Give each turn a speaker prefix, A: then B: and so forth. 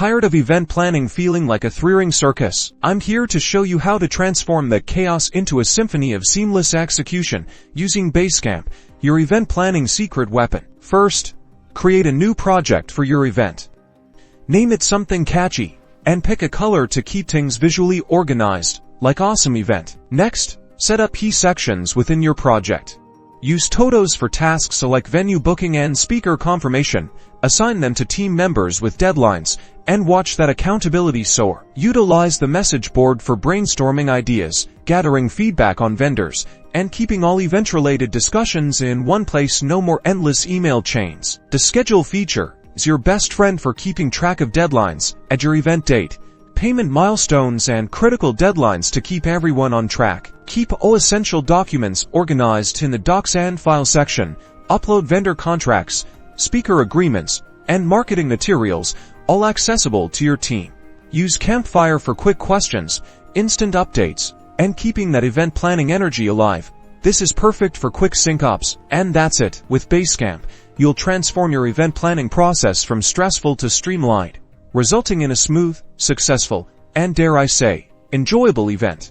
A: Tired of event planning feeling like a three-ring circus? I'm here to show you how to transform that chaos into a symphony of seamless execution using Basecamp, your event planning secret weapon. First, create a new project for your event. Name it something catchy, and pick a color to keep things visually organized, like Awesome Event. Next, set up key sections within your project. Use TOTOs for tasks like venue booking and speaker confirmation, assign them to team members with deadlines, and watch that accountability soar. Utilize the message board for brainstorming ideas, gathering feedback on vendors, and keeping all event-related discussions in one place. No more endless email chains. The schedule feature is your best friend for keeping track of deadlines, add your event date, payment milestones, and critical deadlines to keep everyone on track. Keep all essential documents organized in the Docs and File section. Upload vendor contracts, speaker agreements, and marketing materials, all accessible to your team. Use Campfire for quick questions, instant updates, and keeping that event planning energy alive. This is perfect for quick sync-ups. And that's it. With Basecamp, you'll transform your event planning process from stressful to streamlined, resulting in a smooth, successful, and dare I say, enjoyable event.